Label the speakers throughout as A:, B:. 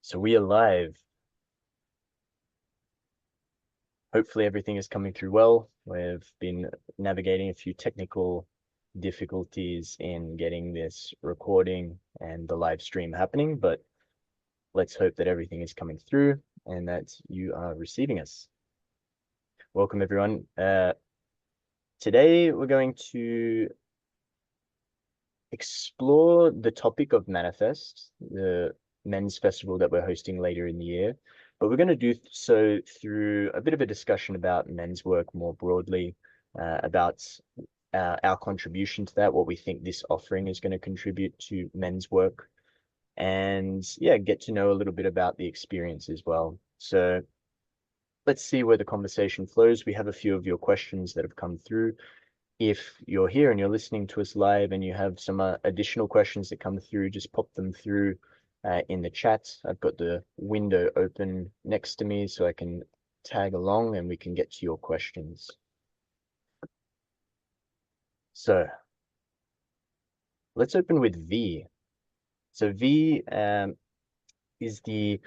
A: So we are live. Hopefully everything is coming through well. We've been navigating a few technical difficulties in getting this recording and the live stream happening, but let's hope that everything is coming through and that you are receiving us. Welcome everyone. Today we're going to explore the topic of Manifest, the men's festival that we're hosting later in the year. But we're going to do so through a bit of a discussion about men's work more broadly, about our contribution to that, what we think this offering is going to contribute to men's work, and yeah, get to know a little bit about the experience as well. So let's see where the conversation flows. We have a few of your questions that have come through. If you're here and you're listening to us live and you have some additional questions that come through, just pop them through in the chat. I've got the window open next to me so I can tag along and we can get to your questions. So let's open with V. So V is the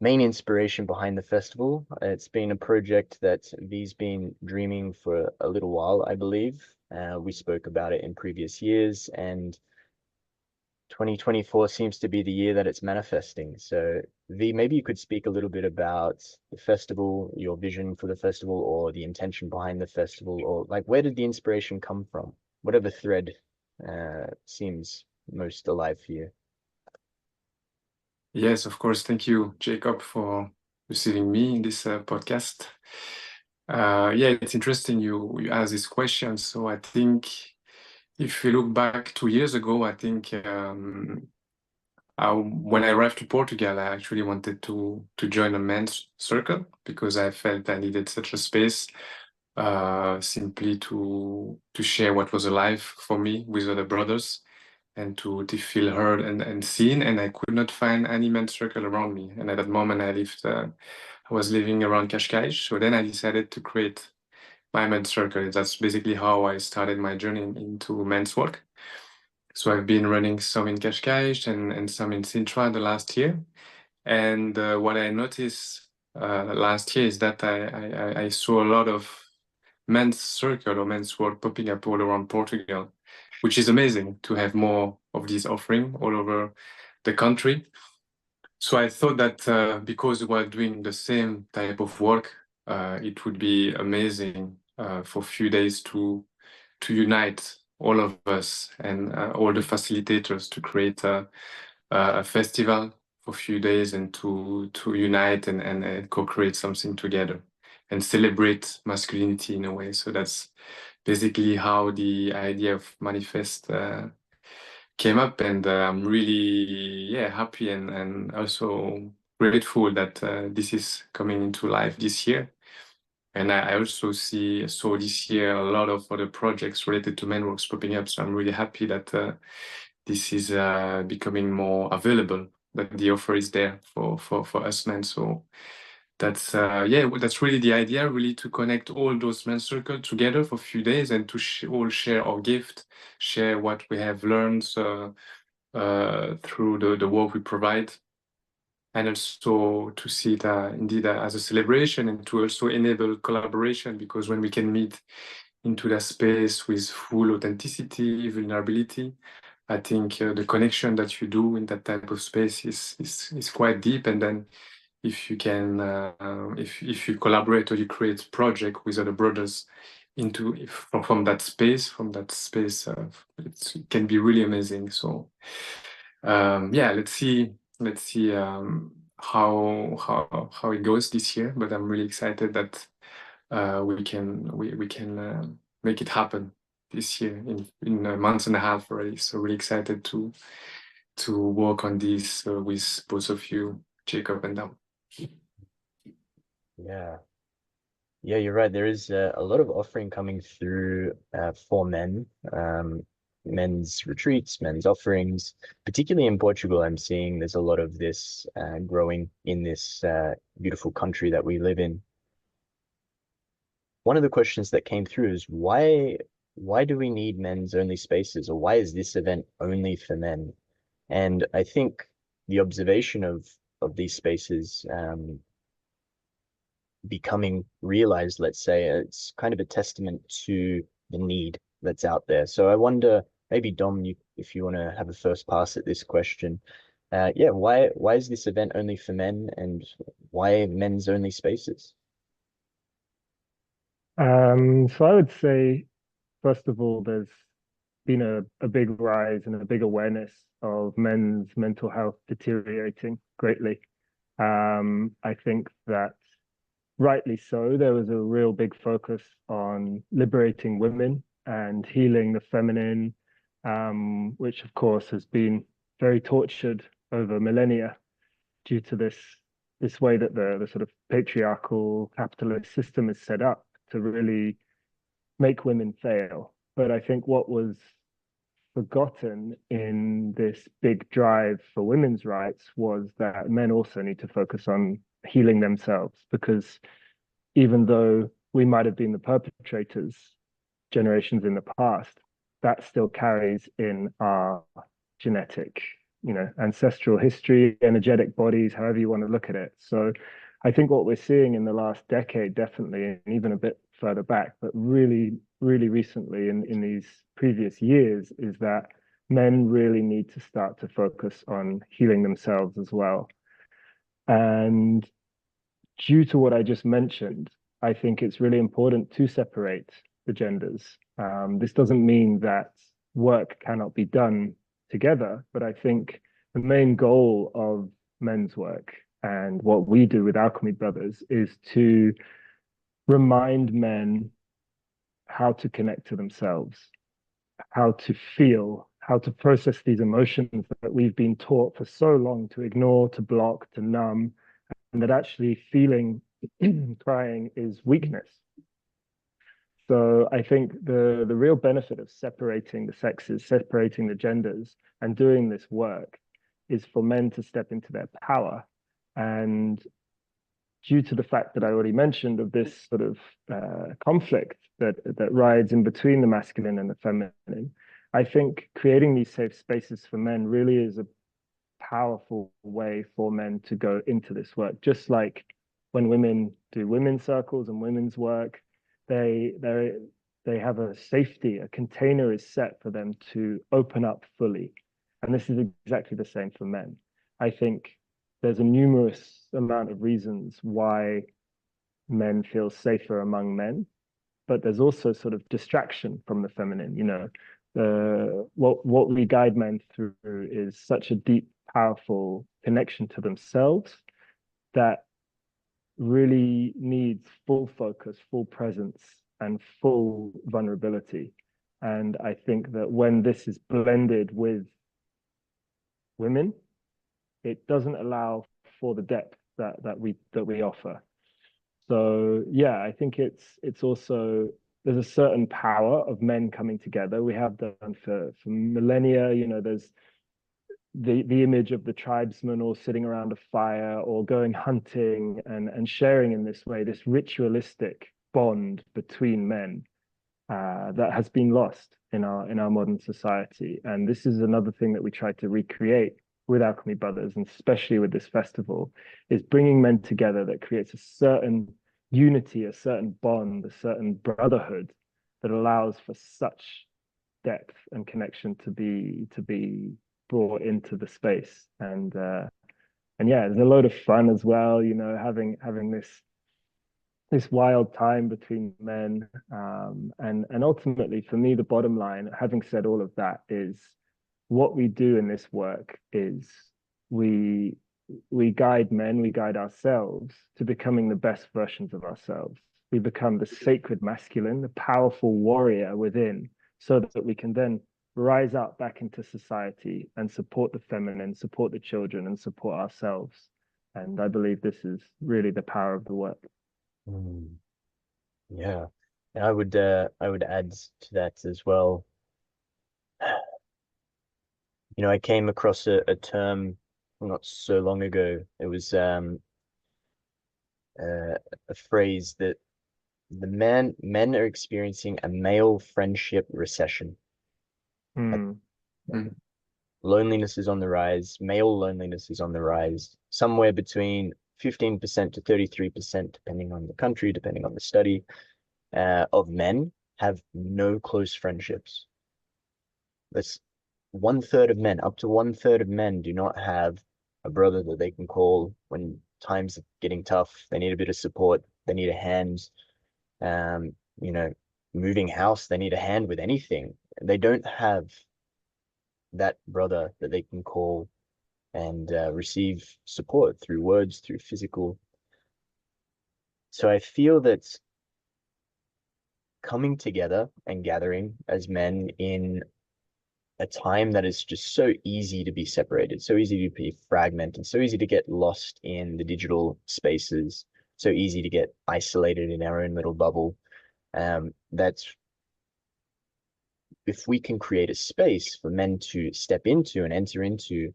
A: main inspiration behind the festival. It's been a project that V's been dreaming for a little while, I believe. We spoke about it in previous years, and 2024 seems to be the year that it's manifesting. So V, maybe you could speak a little bit about the festival, your vision for the festival, or the intention behind the festival, or like where did the inspiration come from? Whatever thread seems most alive for you.
B: Yes, of course. Thank you, Jacob, for receiving me in this podcast. Yeah, it's interesting you ask this question. So I think if you look back 2 years ago, I think when I arrived to Portugal, I actually wanted to join a men's circle because I felt I needed such a space simply to share what was alive for me with other brothers and to feel heard and seen. And I could not find any men's circle around me. And at that moment, I was living around Cascais. So then I decided to create my men's circle. That's basically how I started my journey into men's work. So I've been running some in Cascais and some in Sintra the last year. And what I noticed last year is that I saw a lot of men's circle or men's work popping up all around Portugal, which is amazing to have more of these offering all over the country. So I thought that because we're doing the same type of work, it would be amazing for a few days to unite all of us and all the facilitators to create a festival for a few days and to unite and co-create something together and celebrate masculinity in a way. So that's basically how the idea of Manifest came up, and I'm really happy and also grateful that this is coming into life this year. And I also saw this year a lot of other projects related to menworks popping up. So I'm really happy that this is becoming more available, that the offer is there for us men. So that's that's really the idea, really to connect all those men's circles together for a few days and to all share our gift, share what we have learned through the work we provide, and also to see it indeed as a celebration and to also enable collaboration, because when we can meet into that space with full authenticity, vulnerability, I think the connection that you do in that type of space is quite deep. And then if you can, if you collaborate or you create project with other brothers from that space, it can be really amazing. So let's see how it goes this year. But I'm really excited that we can make it happen this year in a month and a half already. So really excited to work on this with both of you, Jacob and Dam.
A: Yeah. Yeah, you're right. There is a lot of offering coming through for men, men's retreats, men's offerings, particularly in Portugal. I'm seeing there's a lot of this growing in this beautiful country that we live in. One of the questions that came through is why do we need men's only spaces, or why is this event only for men? And I think the observation of these spaces becoming realized, let's say, it's kind of a testament to the need that's out there. So I wonder, maybe Dom, if you want to have a first pass at this question, yeah, why is this event only for men, and why men's only spaces?
C: So I would say, first of all, there's been a big rise and a big awareness of men's mental health deteriorating greatly. I think that rightly so, there was a real big focus on liberating women and healing the feminine, which of course has been very tortured over millennia due to this way that the sort of patriarchal capitalist system is set up to really make women fail. But I think what was forgotten in this big drive for women's rights was that men also need to focus on healing themselves, because even though we might have been the perpetrators generations in the past, that still carries in our genetic, ancestral history, energetic bodies, however you want to look at it. So I think what we're seeing in the last decade, definitely, and even a bit further back, but really, really recently in these previous years, is that men really need to start to focus on healing themselves as well. And due to what I just mentioned, I think it's really important to separate the genders. This doesn't mean that work cannot be done together, but I think the main goal of men's work and what we do with Alchemy Brothers is to remind men how to connect to themselves, how to feel, how to process these emotions that we've been taught for so long to ignore, to block, to numb, and that actually feeling crying is weakness. So I think the real benefit of separating the sexes, separating the genders, and doing this work is for men to step into their power. And due to the fact that I already mentioned of this sort of conflict that rides in between the masculine and the feminine, I think creating these safe spaces for men really is a powerful way for men to go into this work. Just like when women do women's circles and women's work, they have a safety, a container is set for them to open up fully. And this is exactly the same for men. I think there's a numerous amount of reasons why men feel safer among men, but there's also sort of distraction from the feminine. What we guide men through is such a deep, powerful connection to themselves that really needs full focus, full presence, and full vulnerability. And I think that when this is blended with women, it doesn't allow for the depth that we offer. So yeah, I think it's also, there's a certain power of men coming together. We have done for millennia. There's the image of the tribesmen all sitting around a fire or going hunting and sharing in this way, this ritualistic bond between men that has been lost in our modern society. And this is another thing that we try to recreate with Alchemy Brothers, and especially with this festival, is bringing men together that creates a certain unity, a certain bond, a certain brotherhood that allows for such depth and connection to be brought into the space. And yeah, there's a load of fun as well, having this wild time between men. And ultimately, for me, the bottom line, having said all of that, is what we do in this work is we guide men, we guide ourselves to becoming the best versions of ourselves. We become the sacred masculine, the powerful warrior within, so that we can then rise up back into society and support the feminine, support the children, and support ourselves. And I believe this is really the power of the work.
A: Mm, yeah, and I would add to that as well. I came across a term not so long ago. It was a phrase that the men are experiencing a male friendship recession.
C: Mm.
B: Mm.
A: loneliness is on the rise, male loneliness is on the rise, somewhere between 15% to 33%, depending on the country, depending on the study, of men have no close friendships. That's 1/3 of men, up to 1/3 of men do not have a brother that they can call when times are getting tough. They need a bit of support. They need a hand. You know, moving house, they need a hand with anything. They don't have that brother that they can call and receive support through words, through physical. So I feel that coming together and gathering as men in a time that is just so easy to be separated, so easy to be fragmented, so easy to get lost in the digital spaces, so easy to get isolated in our own little bubble. That's if we can create a space for men to step into and enter into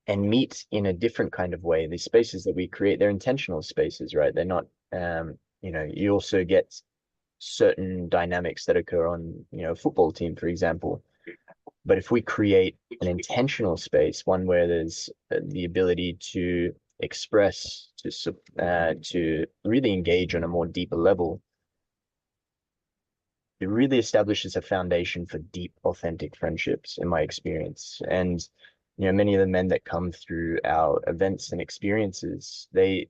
A: and meet in a different kind of way. The spaces that we create, they're intentional spaces, right? They're not, you also get certain dynamics that occur on, a football team, for example. But if we create an intentional space, one where there's the ability to express, to really engage on a more deeper level, it really establishes a foundation for deep, authentic friendships, in my experience. And many of the men that come through our events and experiences, they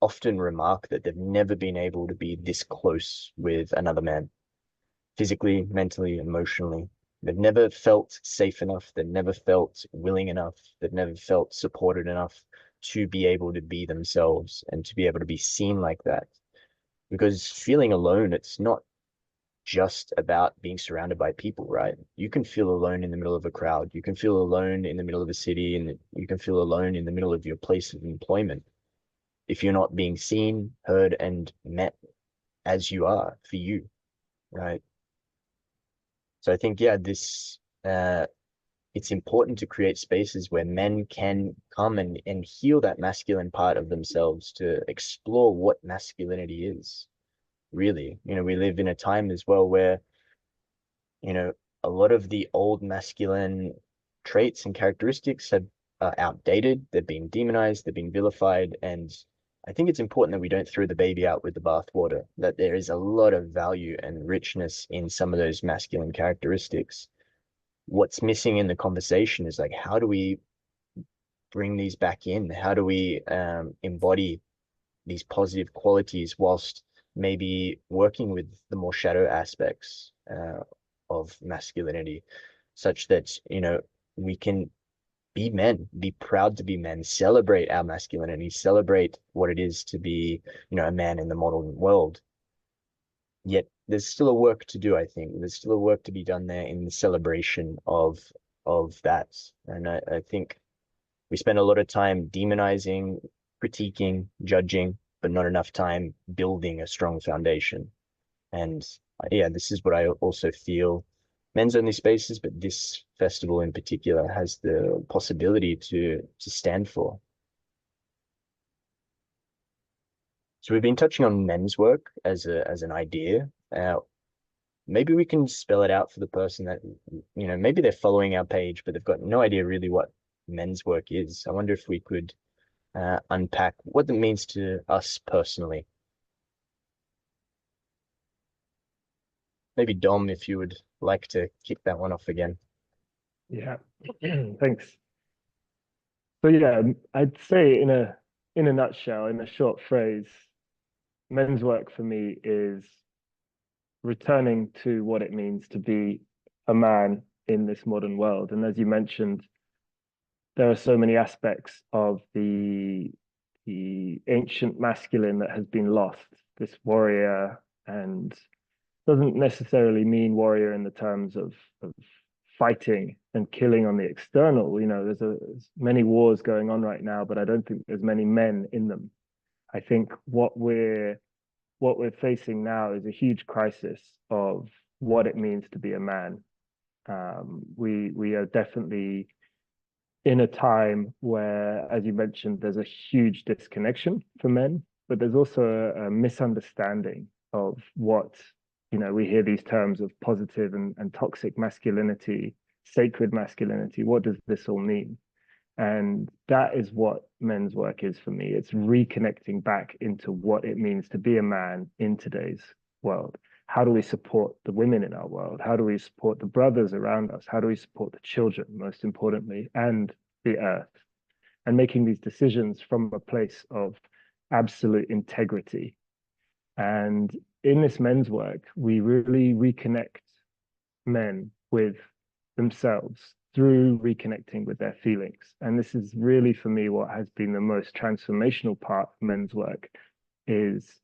A: often remark that they've never been able to be this close with another man, physically, mentally, emotionally. They've never felt safe enough. They've never felt willing enough. They've never felt supported enough to be able to be themselves and to be able to be seen like that. Because feeling alone, it's not just about being surrounded by people, right? You can feel alone in the middle of a crowd. You can feel alone in the middle of a city, and you can feel alone in the middle of your place of employment if you're not being seen, heard, and met as you are for you, right? So I think, yeah, it's important to create spaces where men can come and heal that masculine part of themselves, to explore what masculinity is, really. We live in a time as well where, a lot of the old masculine traits and characteristics are outdated. They've been demonized, they've been vilified, and I think it's important that we don't throw the baby out with the bathwater, that there is a lot of value and richness in some of those masculine characteristics. What's missing in the conversation is, like, how do we bring these back in? How do we embody these positive qualities whilst maybe working with the more shadow aspects of masculinity, such that, we can be men, be proud to be men, celebrate our masculinity, celebrate what it is to be, a man in the modern world. Yet there's still a work to do, I think. There's still a work to be done there in the celebration of that. And I think we spend a lot of time demonizing, critiquing, judging, but not enough time building a strong foundation. And yeah, this is what I also feel men's only spaces, but this festival in particular has the possibility to stand for. So we've been touching on men's work as an idea. Maybe we can spell it out for the person that, maybe they're following our page, but they've got no idea really what men's work is. I wonder if we could unpack what it means to us personally. Maybe Dom, if you would like to kick that one off again.
C: Yeah, thanks. So yeah, I'd say in a nutshell, in a short phrase, men's work for me is returning to what it means to be a man in this modern world. And as you mentioned, there are so many aspects of the ancient masculine that has been lost. This warrior, and doesn't necessarily mean warrior in the terms of fighting and killing on the external. There's many wars going on right now, but I don't think there's many men in them. I think what we're facing now is a huge crisis of what it means to be a man. We are definitely in a time where, as you mentioned, there's a huge disconnection for men, but there's also a misunderstanding of what, we hear these terms of positive and toxic masculinity sacred masculinity? What does this all mean? And that is what men's work is for me. It's reconnecting back into what it means to be a man in today's world. How do we support the women in our world? How do we support the brothers around us? How do we support the children, most importantly, and the earth? And making these decisions from a place of absolute integrity. And in this men's work, we really reconnect men with themselves through reconnecting with their feelings. And this is really, for me, what has been the most transformational part of men's work is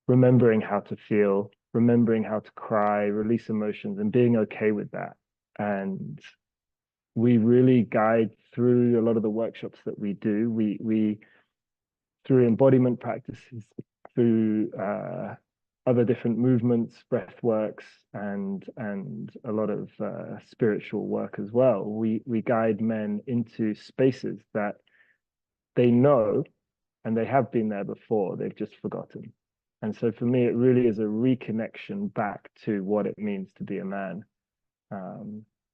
C: remembering how to feel, remembering how to cry, release emotions, and being okay with that. And we really guide through a lot of the workshops that we do. We through embodiment practices, through other different movements, breath works, and a lot of spiritual work as well. We guide men into spaces that they know and they have been there before, they've just forgotten. And so for me, it really is a reconnection back to what it means to be a man.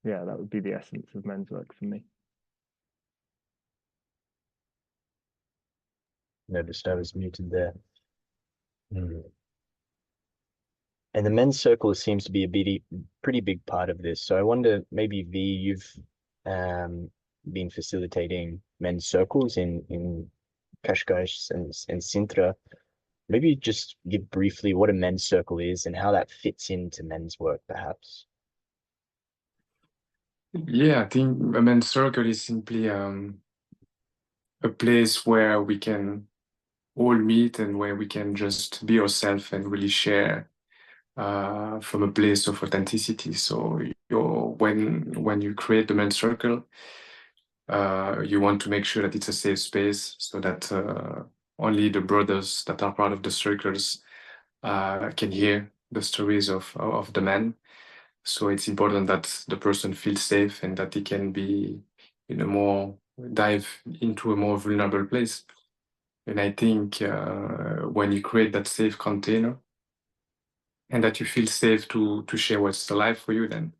C: Yeah, that would be the essence of men's work for me.
A: Noticed I was muted there. Mm. And the men's circle seems to be a pretty big part of this. So I wonder, maybe V, you've been facilitating men's circles in Cascais and Sintra. Maybe just give briefly what a men's circle is and how that fits into men's work, perhaps.
B: Yeah, I think a men's circle is simply a place where we can all meet and where we can just be ourselves and really share from a place of authenticity. So when you create the men's circle, you want to make sure that it's a safe space so that only the brothers that are part of the circles can hear the stories of the men. So it's important that the person feels safe and that he can be in a more dive into a more vulnerable place. And I think when you create that safe container and that you feel safe to share what's alive for you, then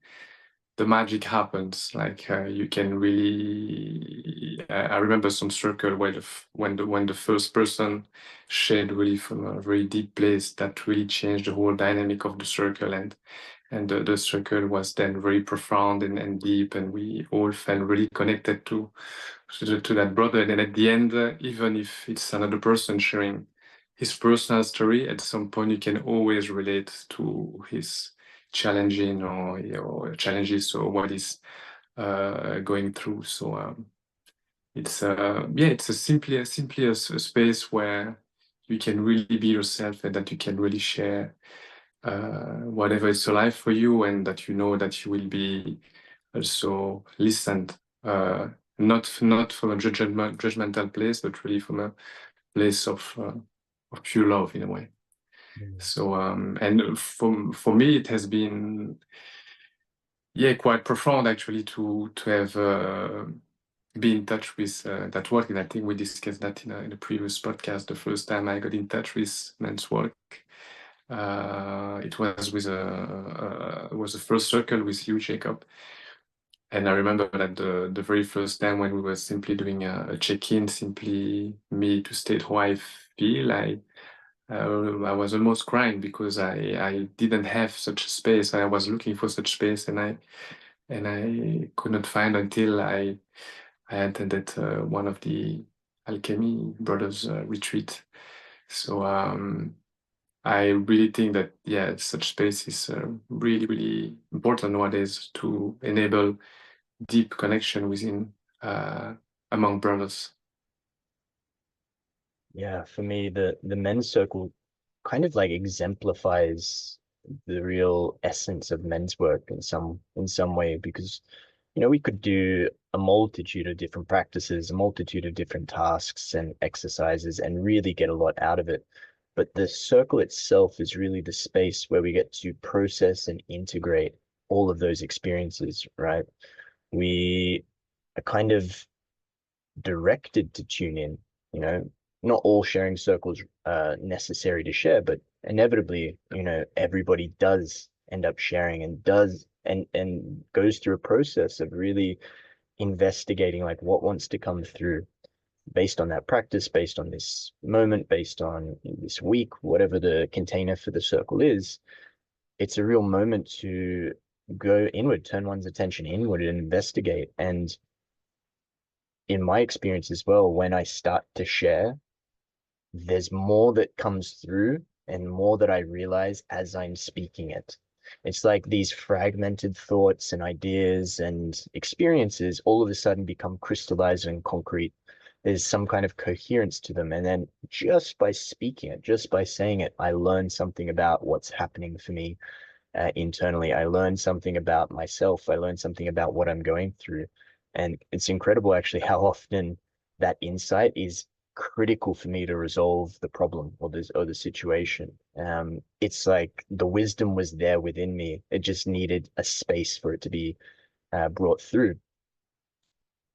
B: the magic happens. Like you can really. I remember some circle where when the first person shared really from a very deep place, that really changed the whole dynamic of the circle, and the circle was then very profound and deep, and we all felt really connected to that brother. And then at the end, even if it's another person sharing his personal story, at some point you can always relate to his challenging or challenges or what is going through. So it's it's simply a space where you can really be yourself and that you can really share whatever is alive for you, and that you know that you will be also listened, not from a judgmental place, but really from a place of pure love in a way. So and for me, it has been quite profound actually to have be in touch with that work, and I think we discussed that in a previous podcast. The first time I got in touch with men's work, it was with the first circle with you, Jacob. And I remember that the very first time when we were simply doing a check-in, simply me to state how I feel, I was almost crying because I didn't have such a space. I was looking for such space, and I could not find until I attended one of the Alchemy Brothers retreat. So I really think that such space is really, really important nowadays to enable deep connection within among brothers.
A: Yeah, for me, the men's circle kind of like exemplifies the real essence of men's work in some way, because we could do a multitude of different practices, a multitude of different tasks and exercises, and really get a lot out of it. But the circle itself is really the space where we get to process and integrate all of those experiences, right? We are kind of directed to tune in, not all sharing circles necessary to share, but inevitably, everybody does end up sharing and does and goes through a process of really investigating like what wants to come through based on that practice, based on this moment, based on this week, whatever the container for the circle is. It's a real moment to go inward, turn one's attention inward and investigate. And in my experience as well, when I start to share, there's more that comes through and more that I realize as I'm speaking it. It's like these fragmented thoughts and ideas and experiences all of a sudden become crystallized and concrete. There's some kind of coherence to them. And then just by speaking it, just by saying it, I learn something about what's happening for me internally. I learn something about myself. I learn something about what I'm going through. And it's incredible actually how often that insight is critical for me to resolve the problem or the situation. It's like the wisdom was there within me. It just needed a space for it to be brought through.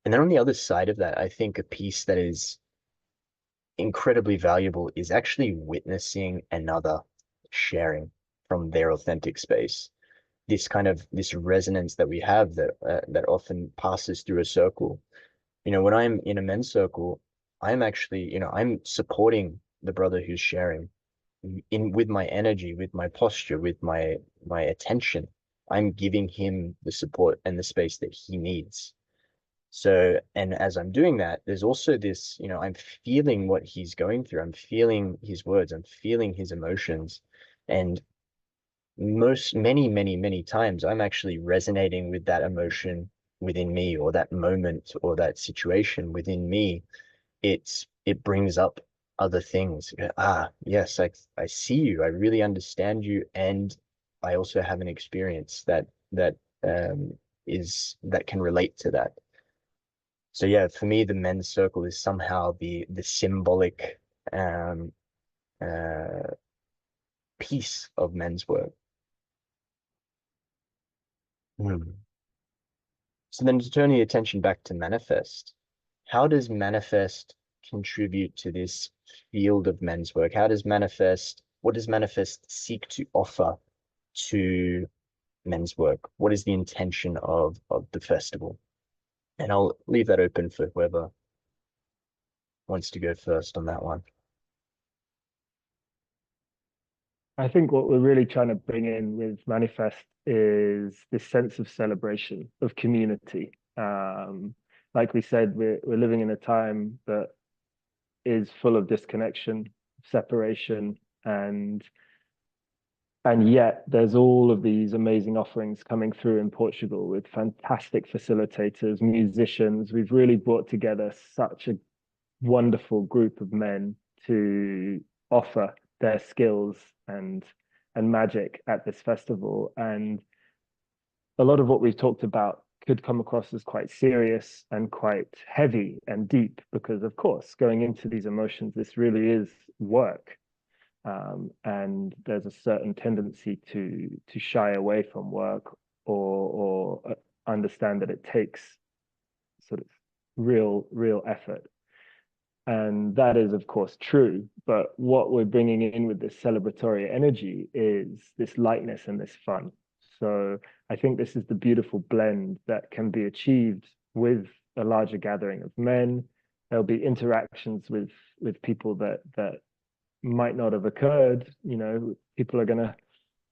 A: And then on the other side of that, I think a piece that is incredibly valuable is actually witnessing another sharing from their authentic space. This kind of this resonance that we have that often passes through a circle. You know, when I'm in a men's circle, I'm actually, I'm supporting the brother who's sharing in with my energy, with my posture, with my attention. I'm giving him the support and the space that he needs. So, and as I'm doing that, there's also this, I'm feeling what he's going through. I'm feeling his words. I'm feeling his emotions. And many times, I'm actually resonating with that emotion within me or that moment or that situation within me. It brings up other things. Yes, I see you. I really understand you. And I also have an experience um, that can relate to that. So yeah, for me, the men's circle is somehow the symbolic um, uh, piece of men's work. Hmm. So then to turn the attention back to manifest, how does manifest contribute to this field of men's work? What does manifest seek to offer to men's work? What is the intention of the festival? And I'll leave that open for whoever wants to go first on that one.
C: I think what we're really trying to bring in with Manifest is this sense of celebration, of community. Like we said, we're living in a time that is full of disconnection, separation, and yet there's all of these amazing offerings coming through in Portugal with fantastic facilitators, musicians. We've really brought together such a wonderful group of men to offer their skills and magic at this festival. And a lot of what we've talked about could come across as quite serious and quite heavy and deep because, of course, going into these emotions, this really is work. And there's a certain tendency to shy away from work or understand that it takes sort of real effort. And that is, of course, true. But what we're bringing in with this celebratory energy is this lightness and this fun. So I think this is the beautiful blend that can be achieved with a larger gathering of men. There'll be interactions with people that might not have occurred. You know, people are going to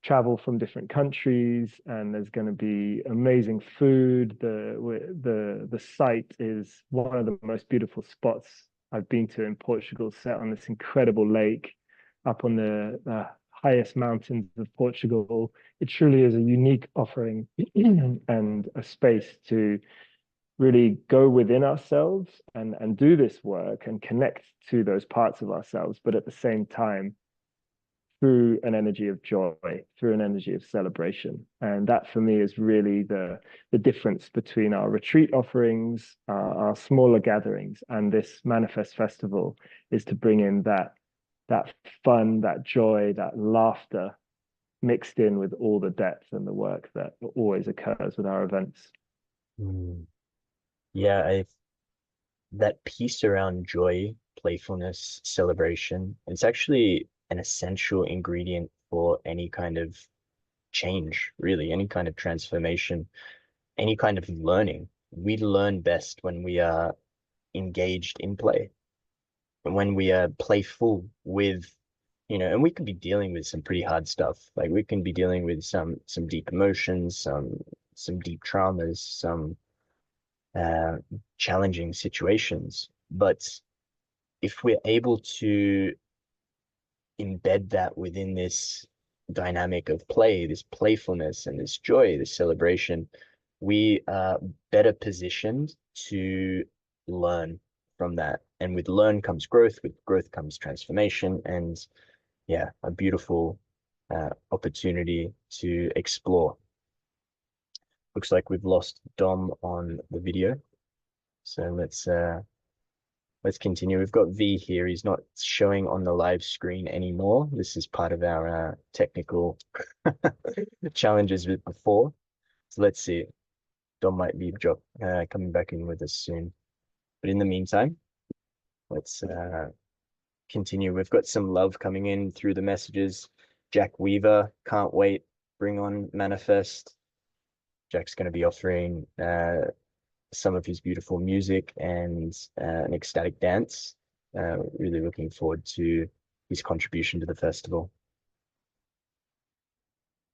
C: travel from different countries, and there's going to be amazing food. The site is one of the most beautiful spots I've been to in Portugal, set on this incredible lake up on the highest mountains of Portugal. It truly is a unique offering and a space to really go within ourselves and do this work and connect to those parts of ourselves, but at the same time through an energy of joy, through an energy of celebration. And that for me is really the difference between our retreat offerings, our smaller gatherings, and this Manifest Festival is to bring in that fun, that joy, that laughter mixed in with all the depth and the work that always occurs with our events.
A: Mm. Yeah, that piece around joy, playfulness, celebration, it's actually an essential ingredient for any kind of change, really, any kind of transformation, any kind of learning. We learn best when we are engaged in play, and when we are playful with, and we could be dealing with some pretty hard stuff. Like we can be dealing with some deep emotions, some deep traumas, some uh, challenging situations. But if we're able to embed that within this dynamic of play, this playfulness and this joy, this celebration, we are better positioned to learn from that. And with learn comes growth, with growth comes transformation, and yeah, a beautiful opportunity to explore. Looks like we've lost Dom on the video. So let's continue. We've got V here. He's not showing on the live screen anymore. This is part of our technical challenges with before. So let's see. Dom might be coming back in with us soon. But in the meantime, let's continue. We've got some love coming in through the messages. Jack Weaver, can't wait. Bring on Manifest. Jack's going to be offering some of his beautiful music and an ecstatic dance. Really looking forward to his contribution to the festival.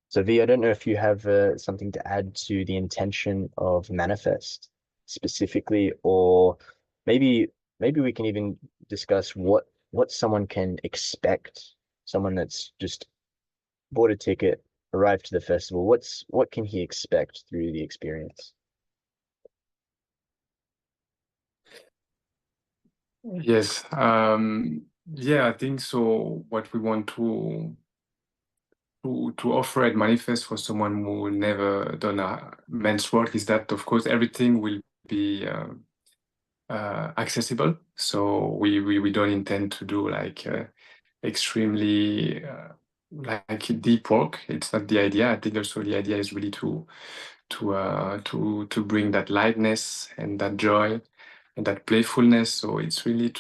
A: So V, I don't know if you have something to add to the intention of Manifest specifically, or maybe we can even discuss what someone can expect. Someone that's just bought a ticket, arrived to the festival. What can he expect through the experience?
B: Yes. Yeah, I think so. What we want to offer at Manifest for someone who never done a men's work is that, of course, everything will be accessible. So we don't intend to do like extremely like deep work. It's not the idea. I think also the idea is really to bring that lightness and that joy and that playfulness. So it's really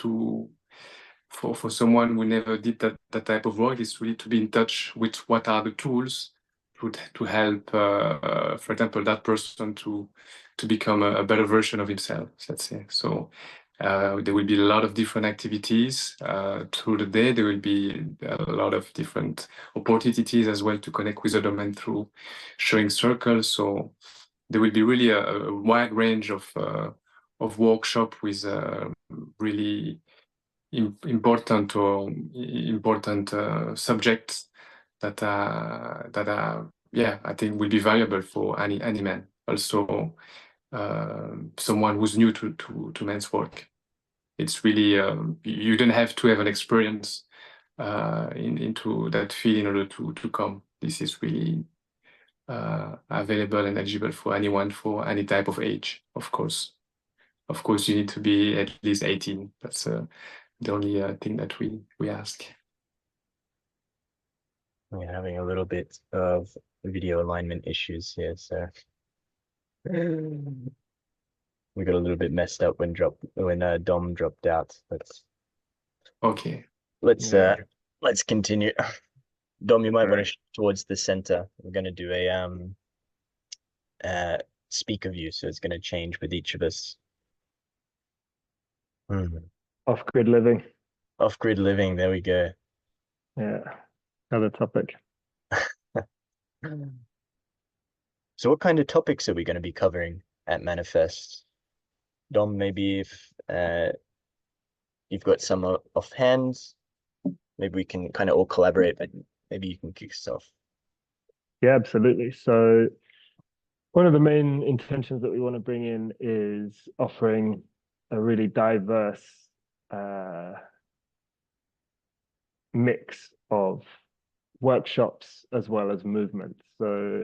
B: for someone who never did that type of work, is really to be in touch with what are the tools to help, for example, that person to become a better version of himself, let's say. So there will be a lot of different activities through the day. There will be a lot of different opportunities as well to connect with other men through showing circles. So there will be really a wide range of workshop with really important subjects that are yeah, I think will be valuable for any man. Also, someone who's new to men's work. It's really you don't have to have an experience into that field in order to come. This is really available and eligible for anyone for any type of age, of course. Of course, you need to be at least 18. That's the only thing that we ask.
A: We're having a little bit of video alignment issues here, so we got a little bit messed up when Dom dropped out.
B: Okay.
A: Let's continue. Dom, you might want to
C: Right.
A: towards the center. We're going to do a speaker view, so it's going to change with each of us.
C: Off-grid living.
A: Off-grid living, there we go.
C: Yeah. Another topic.
A: So what kind of topics are we going to be covering at Manifest? Dom, maybe if you've got some offhand, maybe we can kind of all collaborate, but maybe you can kick us off.
C: Yeah, absolutely. So one of the main intentions that we want to bring in is offering a really diverse mix of workshops as well as movements. So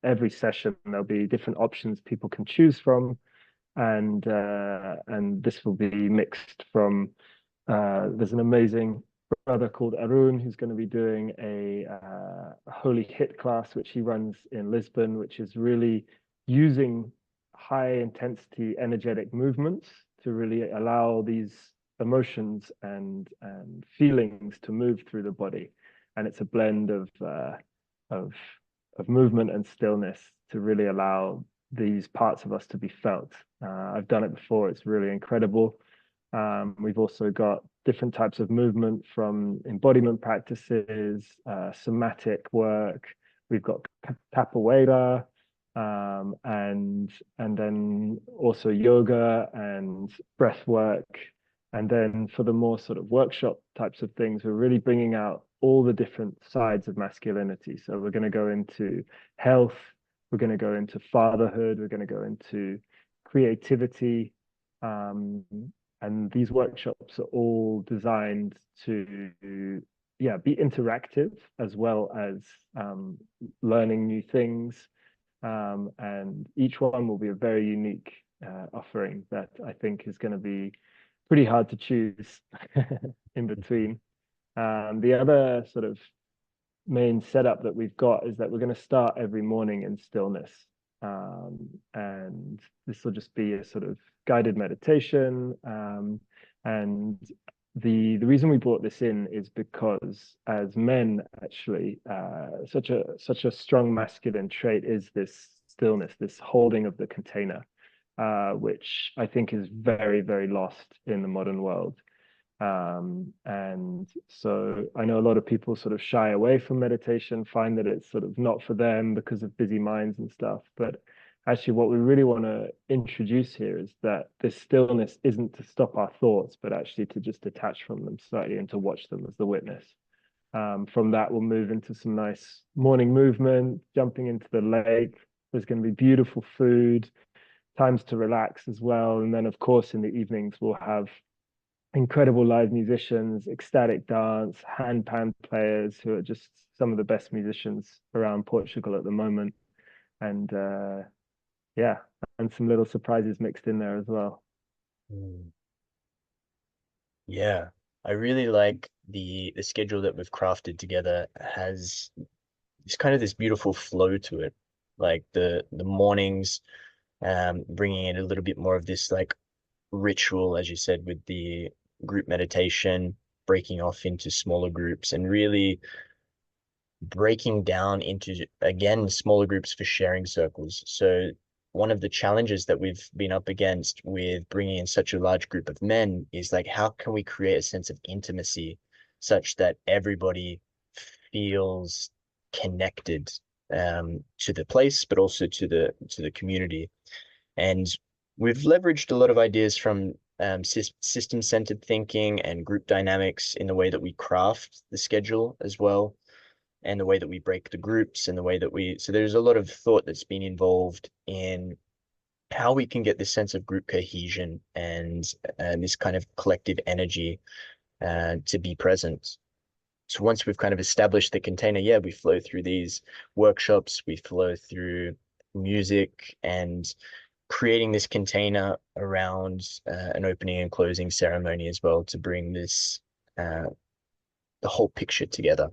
C: every session there'll be different options people can choose from, and this will be mixed from there's an amazing brother called Arun who's going to be doing a holy hit class which he runs in Lisbon, which is really using high intensity energetic movements to really allow these emotions and feelings to move through the body. And it's a blend of movement and stillness to really allow these parts of us to be felt. I've done it before. It's really incredible. We've also got different types of movement from embodiment practices, somatic work. We've got capoeira, and then also yoga and breath work. And then for the more sort of workshop types of things, we're really bringing out all the different sides of masculinity. So we're going to go into health, we're going to go into fatherhood, we're going to go into creativity. And these workshops are all designed to, yeah, be interactive as well as learning new things. And each one will be a very unique offering that I think is going to be pretty hard to choose in between. The other sort of main setup that we've got is that we're going to start every morning in stillness. And this will just be a sort of guided meditation. And the reason we brought this in is because as men, actually, such a strong masculine trait is this stillness, this holding of the container, which I think is very, very lost in the modern world. And so I know a lot of people sort of shy away from meditation, find that it's sort of not for them because of busy minds and stuff. But actually, what we really want to introduce here is that this stillness isn't to stop our thoughts, but actually to just detach from them slightly and to watch them as the witness. From that, we'll move into some nice morning movement, jumping into the lake. There's going to be beautiful food, times to relax as well. And then, of course, in the evenings, we'll have incredible live musicians, ecstatic dance, handpan players who are just some of the best musicians around Portugal at the moment. And yeah, and some little surprises mixed in there as well.
A: Yeah, I really like the schedule that we've crafted together. Has it's kind of this beautiful flow to it, like the mornings, bringing in a little bit more of this like ritual, as you said, with the group meditation, breaking off into smaller groups and really breaking down into, again, smaller groups for sharing circles. So one of the challenges that we've been up against with bringing in such a large group of men is like, how can we create a sense of intimacy such that everybody feels connected to the place, but also to the community. And we've leveraged a lot of ideas from system-centered thinking and group dynamics in the way that we craft the schedule as well, and the way that we break the groups and the way that so there's a lot of thought that's been involved in how we can get this sense of group cohesion and this kind of collective energy to be present. So once we've kind of established the container, yeah, we flow through these workshops, we flow through music and creating this container around an opening and closing ceremony as well to bring this the whole picture together.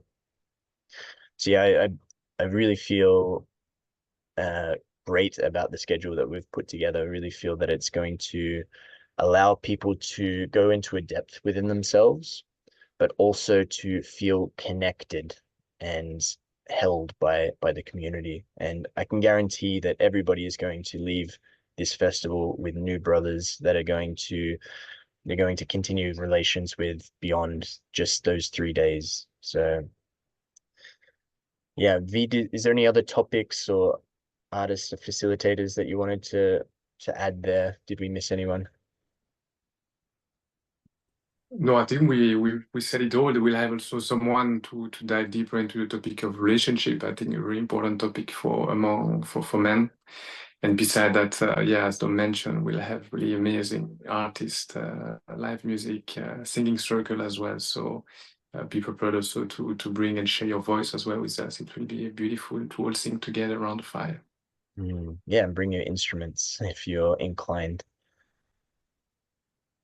A: So yeah, I really feel great about the schedule that we've put together. I really feel that it's going to allow people to go into a depth within themselves, but also to feel connected and held by the community. And I can guarantee that everybody is going to leave this festival with new brothers that are going to continue relations with beyond just those 3 days. So yeah, V, is there any other topics or artists or facilitators that you wanted to add there? Did we miss anyone?
B: No, I think we said it all. We'll have also someone to dive deeper into the topic of relationship. I think a really important topic for men. And beside that, yeah, as Dom mentioned, we'll have really amazing artists, live music, singing circle as well. So be prepared also to bring and share your voice as well with us. It will be beautiful to all sing together around the fire.
A: Yeah, and bring your instruments if you're inclined.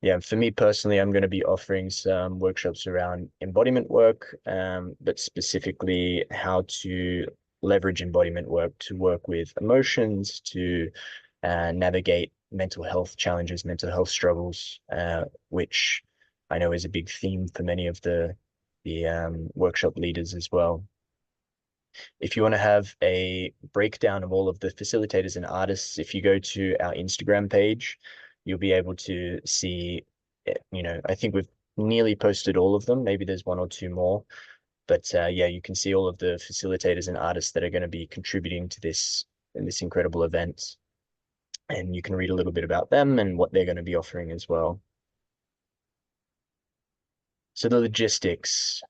A: Yeah, for me personally, I'm going to be offering some workshops around embodiment work, but specifically how to leverage embodiment work to work with emotions, to navigate mental health challenges, mental health struggles, which I know is a big theme for many of the workshop leaders as well. If you want to have a breakdown of all of the facilitators and artists, if you go to our Instagram page, you'll be able to see, I think we've nearly posted all of them. Maybe there's one or two more. But yeah, you can see all of the facilitators and artists that are going to be contributing to this incredible event. And you can read a little bit about them and what they're going to be offering as well. So the logistics,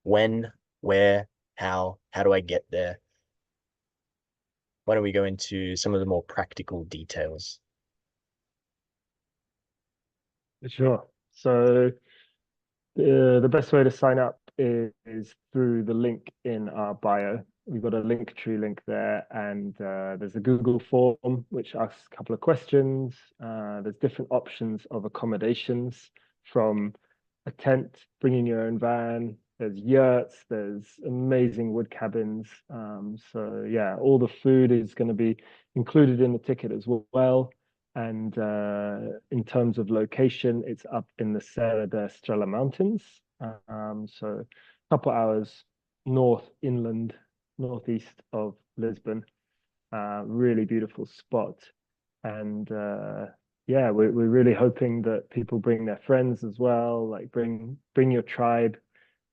A: when, where, how do I get there? Why don't we go into some of the more practical details?
C: Sure. So the best way to sign up is through the link in our bio. We've got a Linktree link there, and there's a Google form which asks a couple of questions. There's different options of accommodations, from a tent, bringing your own van. There's yurts, there's amazing wood cabins. So yeah, all the food is going to be included in the ticket as well. And in terms of location, it's up in the Serra da Estrela Mountains. So a couple hours northeast of Lisbon. Really beautiful spot. And yeah, we're really hoping that people bring their friends as well, like bring your tribe,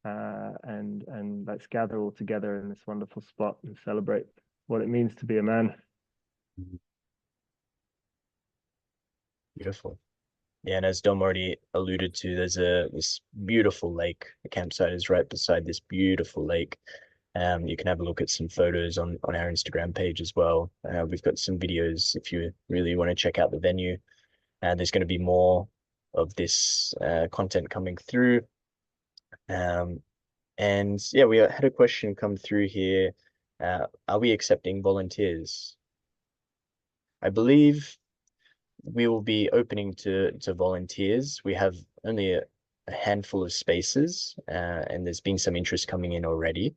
C: and let's gather all together in this wonderful spot and celebrate what it means to be a man.
A: Beautiful. Yeah, and as Dom already alluded to, there's this beautiful lake. The campsite is right beside this beautiful lake. You can have a look at some photos on our Instagram page as well. We've got some videos if you really want to check out the venue. And there's going to be more of this content coming through. And yeah, we had a question come through here. Are we accepting volunteers? I believe we will be opening to volunteers. We have only a handful of spaces, and there's been some interest coming in already.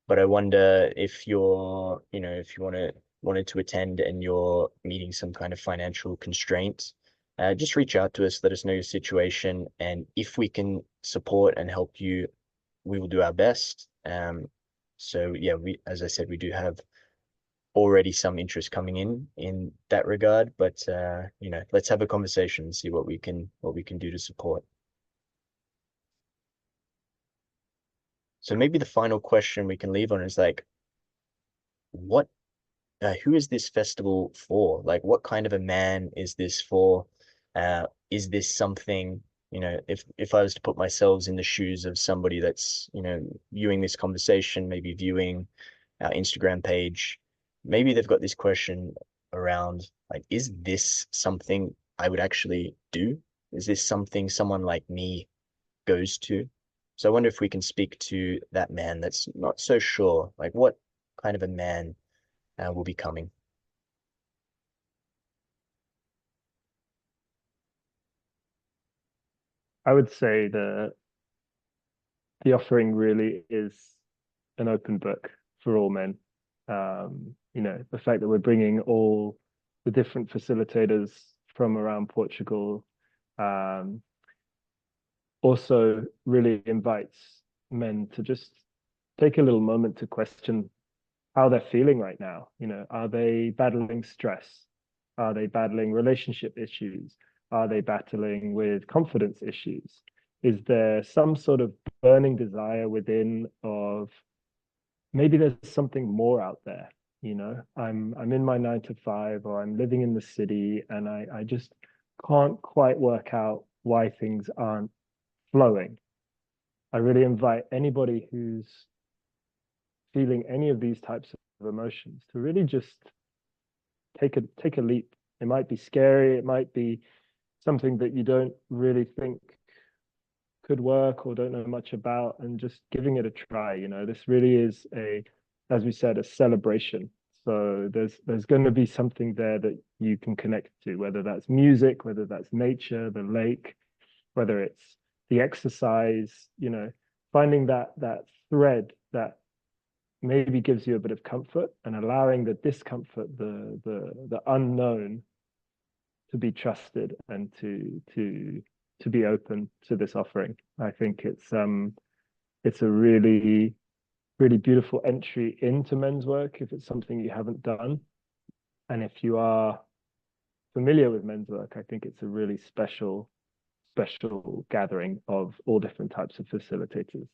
A: But I wonder if if you wanted to attend and you're meeting some kind of financial constraint, just reach out to us, let us know your situation, and if we can support and help you, we will do our best. So yeah, as I said, we do have already some interest coming in that regard, but let's have a conversation and see what we can do to support. So maybe the final question we can leave on is like, what who is this festival for? Like, what kind of a man is this for? Is this something, if I was to put myself in the shoes of somebody that's, viewing this conversation, maybe viewing our Instagram page, maybe they've got this question around, like, is this something I would actually do? Is this something someone like me goes to? So I wonder if we can speak to that man that's not so sure, like what kind of a man will be coming.
C: I would say the offering really is an open book for all men. The fact that we're bringing all the different facilitators from around Portugal also really invites men to just take a little moment to question how they're feeling right now. Are they battling stress? Are they battling relationship issues? Are they battling with confidence issues? Is there some sort of burning desire within of maybe there's something more out there? I'm in my 9 to 5, or I'm living in the city, and I just can't quite work out why things aren't flowing. I really invite anybody who's feeling any of these types of emotions to really just take a leap. It might be scary, it might be something that you don't really think could work or don't know much about, and just giving it a try. This really is as we said, a celebration. So there's going to be something there that you can connect to, whether that's music, whether that's nature, the lake, whether it's the exercise, finding that thread that maybe gives you a bit of comfort, and allowing the discomfort, the unknown, to be trusted and to be open to this offering. I think it's a really really beautiful entry into men's work if it's something you haven't done. And if you are familiar with men's work, I think it's a really special gathering of all different types of facilitators.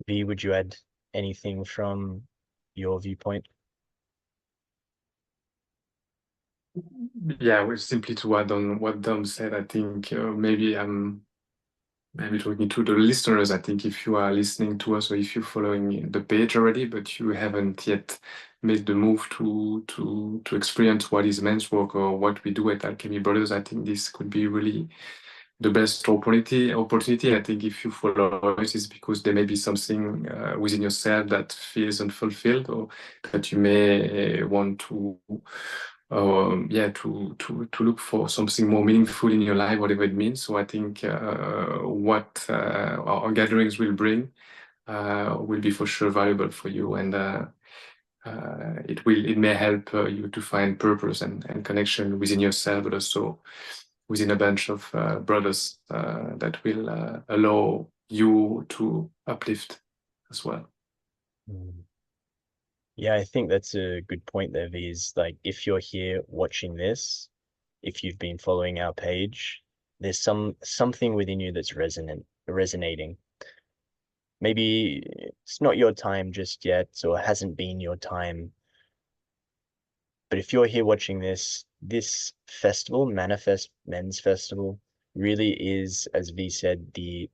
A: V, would you add anything from your viewpoint?
B: Yeah, well, simply to add on what Dom said, I think maybe talking to the listeners. I think if you are listening to us or if you're following the page already, but you haven't yet made the move to experience what is men's work or what we do at Alchemy Brothers, I think this could be really the best opportunity. I think if you follow us, is because there may be something within yourself that feels unfulfilled, or that you may want to to look for something more meaningful in your life, whatever it means. So I think what our gatherings will bring will be for sure valuable for you, and it may help you to find purpose and connection within yourself, but also within a bunch of brothers that will allow you to uplift as well.
A: Yeah, I think that's a good point there, V, is like if you're here watching this, if you've been following our page, there's something within you that's resonating. Maybe it's not your time just yet, or it hasn't been your time. But if you're here watching this festival, Manifest Men's Festival, really is, as V said, the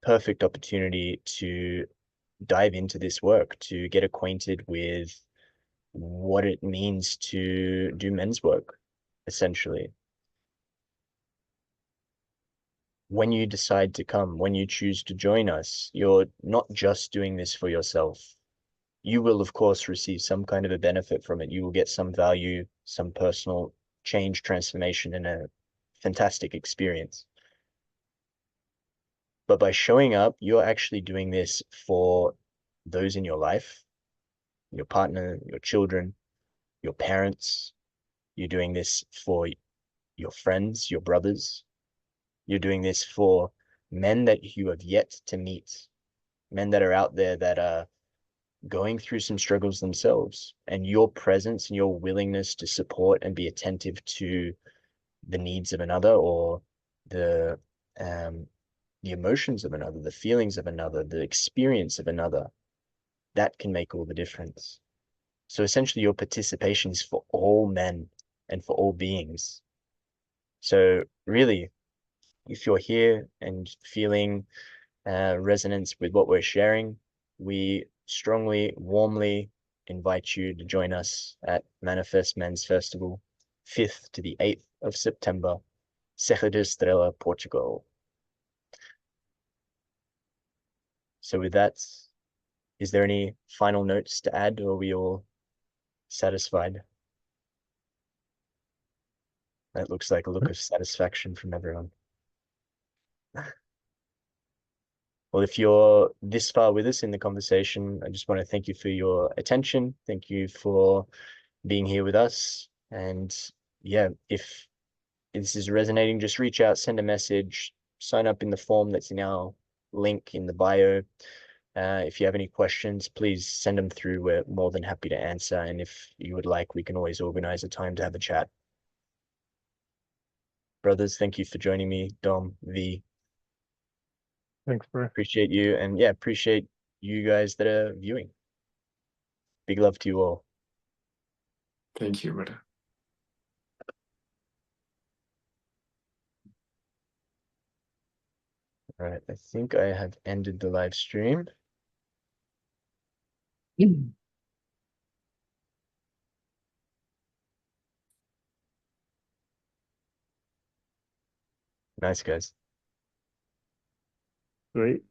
A: perfect opportunity to dive into this work, to get acquainted with what it means to do men's work, essentially. When you decide to come, when you choose to join us, you're not just doing this for yourself. You will, of course, receive some kind of a benefit from it. You will get some value, some personal change, transformation, and a fantastic experience. But by showing up, you're actually doing this for those in your life, your partner, your children, your parents. You're doing this for your friends, your brothers. You're doing this for men that you have yet to meet, men that are out there that are going through some struggles themselves. And your presence and your willingness to support and be attentive to the needs of another, or the um, the emotions of another, the feelings of another, the experience of another, that can make all the difference. So essentially, your participation is for all men and for all beings. So really, if you're here and feeling resonance with what we're sharing, we strongly, warmly invite you to join us at Manifest Men's Festival, 5th to the 8th of September, Serra da Estrela, Portugal. So with that, is there any final notes to add, or are we all satisfied? That looks like a look of satisfaction from everyone. Well, if you're this far with us in the conversation, I just want to thank you for your attention. Thank you for being here with us. And yeah, if this is resonating, just reach out, send a message, sign up in the form that's in our link in the bio. If you have any questions, please send them through. We're more than happy to answer. And if you would like, we can always organize a time to have a chat. Brothers, thank you for joining me. Dom, V,
C: Thanks, bro.
A: appreciate you. And yeah, appreciate you guys that are viewing. Big love to you all.
B: Thank you, brother.
A: All right, I think I have ended the live stream. Nice, guys.
C: Great.